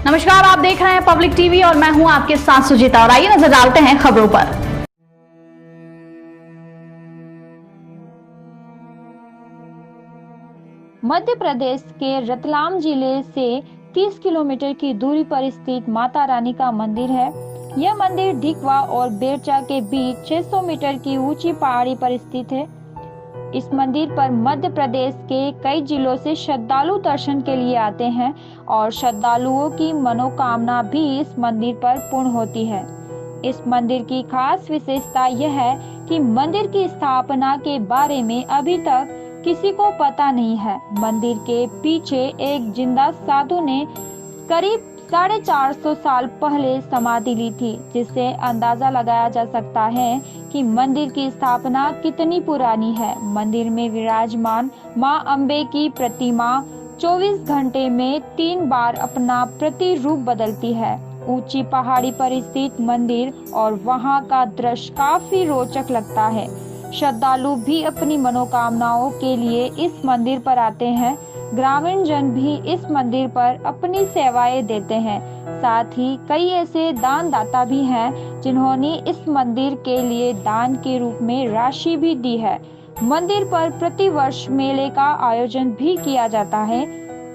नमस्कार, आप देख रहे हैं पब्लिक टीवी और मैं हूं आपके साथ सुजीता। और आइए नजर डालते हैं खबरों पर। मध्य प्रदेश के रतलाम जिले से 30 किलोमीटर की दूरी पर स्थित माता रानी का मंदिर है। यह मंदिर ढिकवा और बेरचा के बीच 600 मीटर की ऊंची पहाड़ी पर स्थित है। इस मंदिर पर मध्य प्रदेश के कई जिलों से श्रद्धालु दर्शन के लिए आते हैं और श्रद्धालुओं की मनोकामना भी इस मंदिर पर पूर्ण होती है। इस मंदिर की खास विशेषता यह है कि मंदिर की स्थापना के बारे में अभी तक किसी को पता नहीं है। मंदिर के पीछे एक जिंदा साधु ने करीब 450 साल पहले समाधि ली थी, जिससे अंदाजा लगाया जा सकता है कि मंदिर की स्थापना कितनी पुरानी है। मंदिर में विराजमान मां अम्बे की प्रतिमा 24 घंटे में 3 बार अपना प्रतिरूप बदलती है। ऊंची पहाड़ी पर स्थित मंदिर और वहां का दृश्य काफी रोचक लगता है। श्रद्धालु भी अपनी मनोकामनाओं के लिए इस मंदिर पर आते हैं। ग्रामीण जन भी इस मंदिर पर अपनी सेवाएं देते हैं। साथ ही कई ऐसे दानदाता भी हैं जिन्होंने इस मंदिर के लिए दान के रूप में राशि भी दी है। मंदिर पर प्रतिवर्ष मेले का आयोजन भी किया जाता है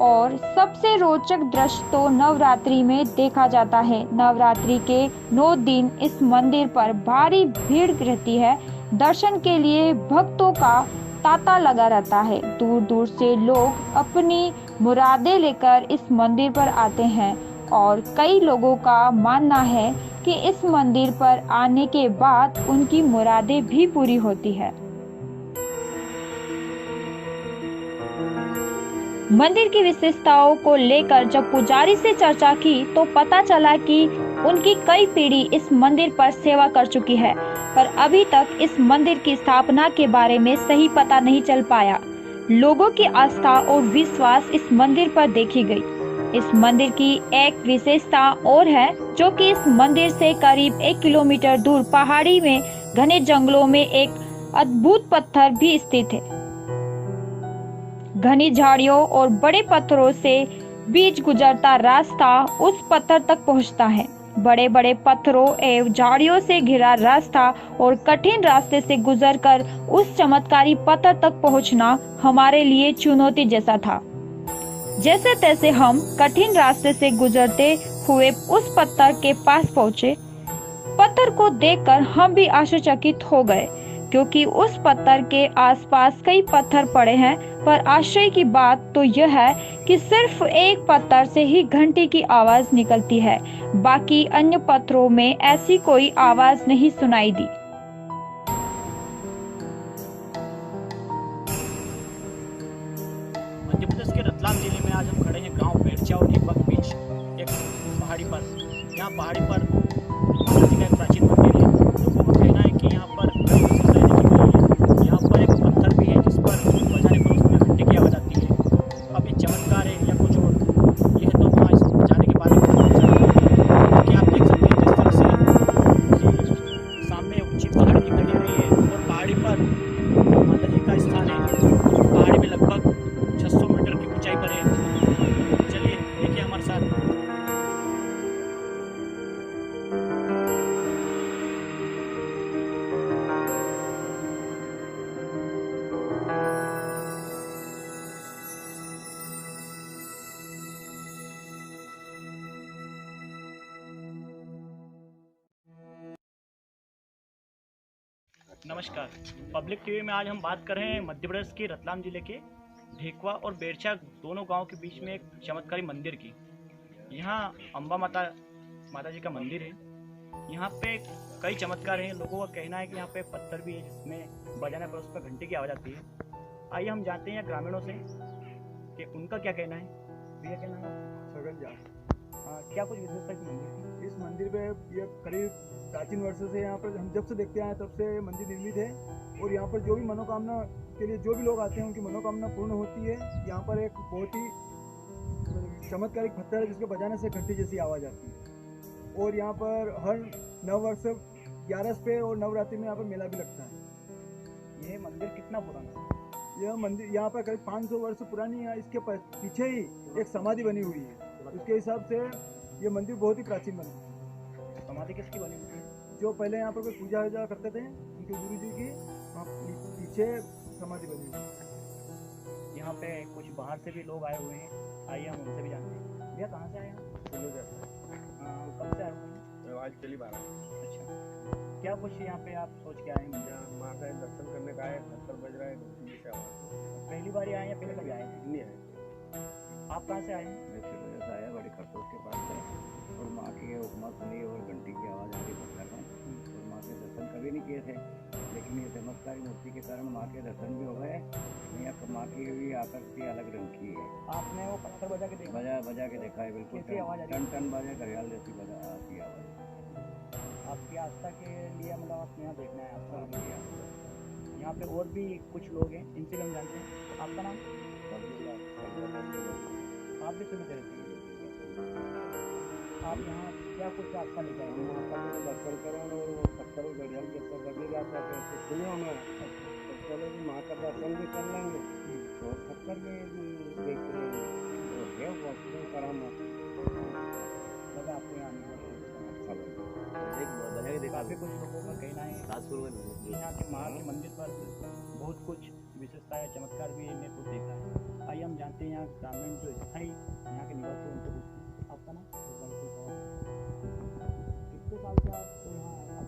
और सबसे रोचक दृश्य तो नवरात्रि में देखा जाता है। नवरात्रि के 9 दिन इस मंदिर पर भारी भीड़ रहती है। दर्शन के लिए भक्तों का तांता लगा रहता है। दूर दूर से लोग अपनी मुरादें लेकर इस मंदिर पर आते हैं और कई लोगों का मानना है कि इस मंदिर पर आने के बाद उनकी मुरादें भी पूरी होती है। मंदिर की विशेषताओं को लेकर जब पुजारी से चर्चा की तो पता चला कि उनकी कई पीढ़ी इस मंदिर पर सेवा कर चुकी है, पर अभी तक इस मंदिर की स्थापना के बारे में सही पता नहीं चल पाया। लोगों की आस्था और विश्वास इस मंदिर पर देखी गई। इस मंदिर की एक विशेषता और है, जो कि इस मंदिर से करीब 1 किलोमीटर दूर पहाड़ी में घने जंगलों में एक अद्भुत पत्थर भी स्थित है। घनी झाड़ियों और बड़े पत्थरों से बीच गुजरता रास्ता उस पत्थर तक पहुंचता है। बड़े बड़े पत्थरों एवं झाड़ियों से घिरा रास्ता और कठिन रास्ते से गुजरकर उस चमत्कारी पत्थर तक पहुंचना हमारे लिए चुनौती जैसा था। जैसे तैसे हम कठिन रास्ते से गुजरते हुए उस पत्थर के पास पहुंचे। पत्थर को देखकर हम भी आश्चर्यचकित हो गए, क्योंकि उस पत्थर के आसपास कई पत्थर पड़े हैं, पर आश्चर्य की बात तो यह है कि सिर्फ एक पत्थर से ही घंटी की आवाज निकलती है। बाकी अन्य पत्थरों में ऐसी कोई आवाज नहीं सुनाई दी। मध्य प्रदेश के रतलाम जिले में आज हम खड़े हैं गांव बेरचा और ढिकवा के बीच एक पहाड़ी पर। यहाँ पहाड़ी पर माता जी का एक प्राचीन मंदिर है। लोगों का कहना है कि यहाँ पर कई विशेषताएं देखी गई है। यहाँ पर एक पत्थर भी है जिस पर बजाने पर उसमें घंटे की आवाज़ आती है। अब ये चमत्कार है या कुछ और, यह तो वहाँ जाने के बाद ही पता चलेगा। कि आप देख सकते हैं जिस तरह से सामने ऊंची पहाड़ी दिखाई दे रही है और पहाड़ी पर माता जी का स्थान है। पहाड़ी में लगभग 600 मीटर की ऊंचाई पर है। चलिए देखिए हमारे साथ। नमस्कार, पब्लिक टीवी में आज हम बात कर रहे हैं मध्य प्रदेश के रतलाम जिले के ढिकवा और बेरचा दोनों गांव के बीच में एक चमत्कारी मंदिर की। यहाँ अम्बा माता जी का मंदिर है। यहाँ पे कई चमत्कार हैं। लोगों का कहना है कि यहाँ पे पत्थर भी है जिसमें बजाने पर उस पर घंटे की आवाज़ आती है। आइए हम जानते हैं ग्रामीणों से कि उनका क्या कहना है। भैया क्या नाम है? क्या कुछ विशेषता इस मंदिर की? इस मंदिर पे ये करीब प्राचीन वर्षों से यहाँ पर हम जब से देखते आए तब से मंदिर निर्मित है। और यहाँ पर जो भी मनोकामना के लिए जो भी लोग आते हैं उनकी मनोकामना पूर्ण होती है। यहाँ पर एक बहुत ही चमत्कारिक पत्थर है जिसके बजाने से घंटी जैसी आवाज़ आती है। और यहाँ पर हर नववर्ष 11 पे और नवरात्रि में यहाँ पर मेला भी लगता है। ये मंदिर कितना पुराना है? यह मंदिर यहाँ पर करीब 500 वर्ष पुरानी है। इसके पीछे ही एक समाधि बनी हुई है। उसके हिसाब से ये मंदिर बहुत ही प्राचीन मंदिर। समाधि किसकी बनी हुई है? जो पहले यहाँ पर कोई पूजा वूजा करते थे उनके गुरु जी की वहाँ पीछे समाधि बनी हुई है। यहाँ पे कुछ बाहर से भी लोग आए हुए हैं, आइए हम उनसे भी जानते हैं। भैया कहाँ से आए हैं? कब से आए हुए हैं? आज पहली बार आए। अच्छा, क्या कुछ यहाँ पे आप सोच के आए हैं? यहाँ माँ का दर्शन करने का आए, घर पर बज रहा है घंटी से आवाज। पहली बार ही आए हैं या पहले कभी आए हैं? नहीं आए। आप कहाँ से आए हैं? मैं चिड़िया से आया, बड़ी खरतोश के पास से, और माँ की उपमा सुनी और घंटी की आवाज़ आ रही पत्थर में, और माँ के दर्शन कभी नहीं किए थे, लेकिन ये चमत्कारी मूर्ति के कारण माँ के दर्शन भी हो गए। यहाँ माँ की भी आकृति अलग रंग की है। आपने वो पत्थर बजा के देखा? बजा के देखा है, बिल्कुल कैसी आवाज़ आ रही है? टन टन बाजे घड़ियाल जैसी बजा आती है आवाज़। आपकी आस्था के लिए मतलब आप यहाँ देखना है आपका। यहाँ पे और भी कुछ लोग हैं, इनसे भी हम जानते हैं। आपका नाम? आप भी सुनते रहते हैं? आप यहाँ क्या कुछ आस्था लेके आए हैं? माँ का दर्शन करें और पत्थर घड़ियाल जब तक बजे जाता है तो सुनो ना, तो चलो जी माँ का दर्शन भी कर लेंगे और पत्थर भी देख लेंगे। तो है बहुत करामत। लगा आपको यहाँ आने में अच्छा लगा। काफ़ी कुछ लोगों का कहना है कि यहाँ के माँ के मंदिर पर बहुत कुछ विशेषता है, चमत्कार भी ने कुछ देखा है। आइए हम जानते हैं यहाँ ग्रामीण जो स्थायी यहाँ के निवासी हैं उनसे पूछते हैं। आपका नाम? कितने साल से आप यहाँ आए?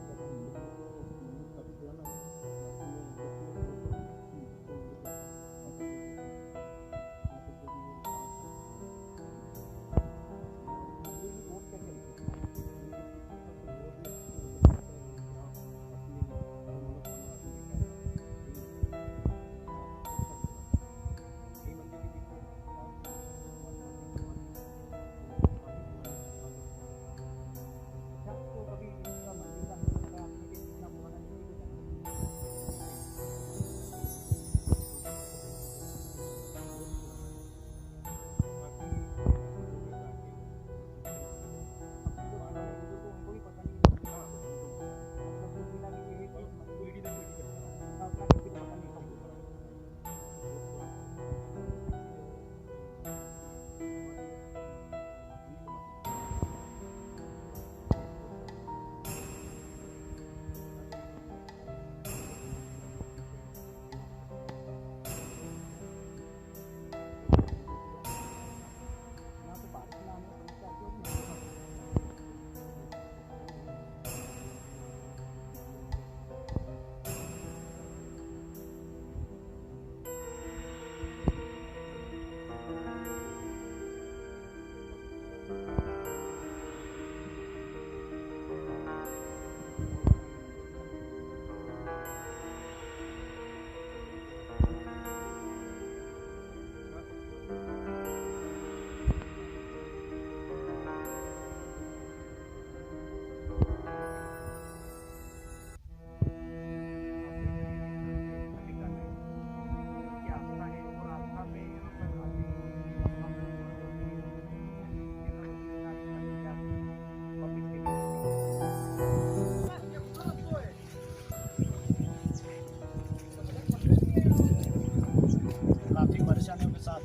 परेशानियों के साथ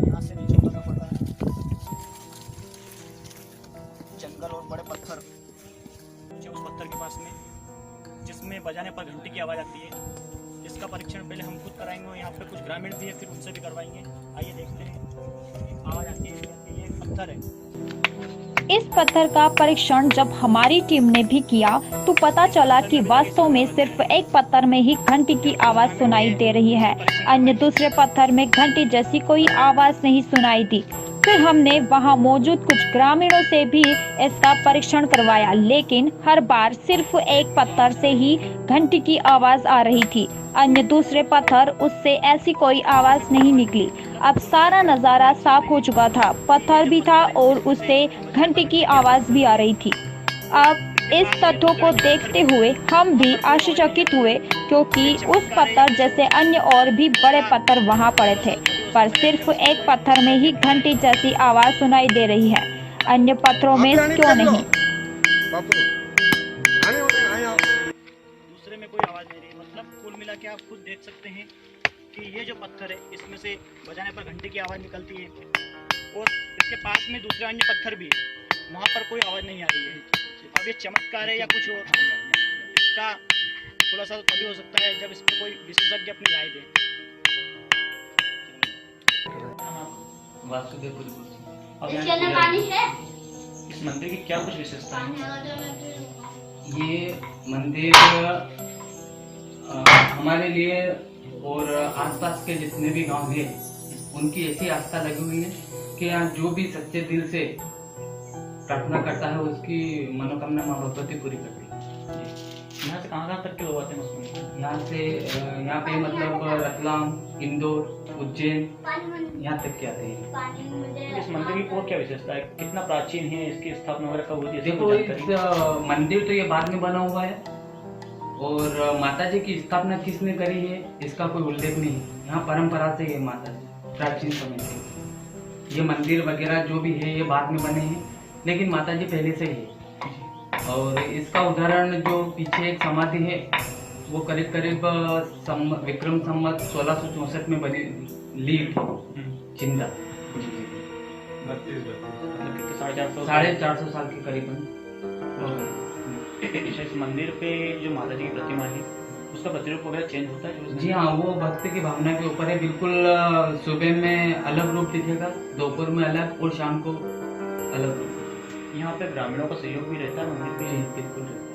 यहाँ से नीचे उतरना पड़ता है। जंगल और बड़े पत्थर, उस पत्थर के पास में जिसमें बजाने पर घंटी की आवाज़ आती है। इसका परीक्षण पहले हम खुद कराएंगे और यहाँ पे कुछ ग्रामीण भी है, फिर उनसे भी करवाएंगे। आइए देखते हैं। आवाज़ आती है, ये एक पत्थर है। इस पत्थर का परीक्षण जब हमारी टीम ने भी किया तो पता चला कि वास्तव में सिर्फ एक पत्थर में ही घंटी की आवाज सुनाई दे रही है, अन्य दूसरे पत्थर में घंटी जैसी कोई आवाज नहीं सुनाई दी। फिर हमने वहां मौजूद कुछ ग्रामीणों से भी इसका परीक्षण करवाया, लेकिन हर बार सिर्फ एक पत्थर से ही घंटी की आवाज आ रही थी, अन्य दूसरे पत्थर उससे ऐसी कोई आवाज नहीं निकली। अब सारा नजारा साफ हो चुका था, पत्थर भी था और उससे घंटी की आवाज भी आ रही थी। अब इस तथ्यों को देखते हुए हम भी आश्चर्यचकित हुए, क्योंकि उस पत्थर जैसे अन्य और भी बड़े पत्थर वहां पड़े थे, पर सिर्फ एक पत्थर में ही घंटी जैसी आवाज सुनाई दे रही है, अन्य पत्थरों में क्यों नहीं? दूसरे में कोई आवाज नहीं रही। मतलब कुल मिला के आप खुद देख सकते हैं कि ये जो पत्थर है इसमें से बजाने पर घंटी की आवाज निकलती है और इसके पास में दूसरे अन्य पत्थर भी है, वहाँ पर कोई आवाज़ नहीं आ रही है। अब ये चमत्कार है या कुछ और, इसका खुलासा तो तभी हो सकता है जब इस पर कोई विशेषज्ञ अपनी राय दे। वासुदेव अब यहाँ इस मंदिर की क्या कुछ विशेषता है? ये मंदिर हमारे लिए और आसपास के जितने भी गांव हैं उनकी ऐसी आस्था लगी हुई है कि यहाँ जो भी सच्चे दिल से प्रार्थना करता है उसकी मनोकामना माँ भगवती पूरी करती है। यहाँ से कहाँ तक के लोग आते हैं उसमें? यहाँ पे मतलब रतलाम, इंदौर, उज्जैन यहाँ तक के आते हैं। इस मंदिर की और क्या विशेषता है? कितना प्राचीन है, इसकी स्थापना वगैरह कब हुई थी? देखो इस मंदिर तो ये बाद में बना हुआ है और माता जी की स्थापना किसने करी है इसका कोई उल्लेख नहीं है। यहाँ परंपरा से ये माता जी प्राचीन समय से, ये मंदिर वगैरह जो भी है ये बाद में बने हैं लेकिन माता जी पहले से ही है। और इसका उदाहरण जो पीछे एक समाधि है वो करीब करीब विक्रम संवत 1664 में बनी ली थी जिंदा, मतलब 450 साल के करीबन। इस मंदिर पे जो माता जी की प्रतिमा है उसका प्रतिरूप वगैरह चेंज होता है? जी हाँ, वो भक्त की भावना के ऊपर है। बिल्कुल सुबह में अलग रूप दिखेगा, दोपहर में अलग और शाम को अलग रूप। यहाँ पे ग्रामीणों का सहयोग भी रहता है मंदिर पे? जी बिल्कुल रहता है।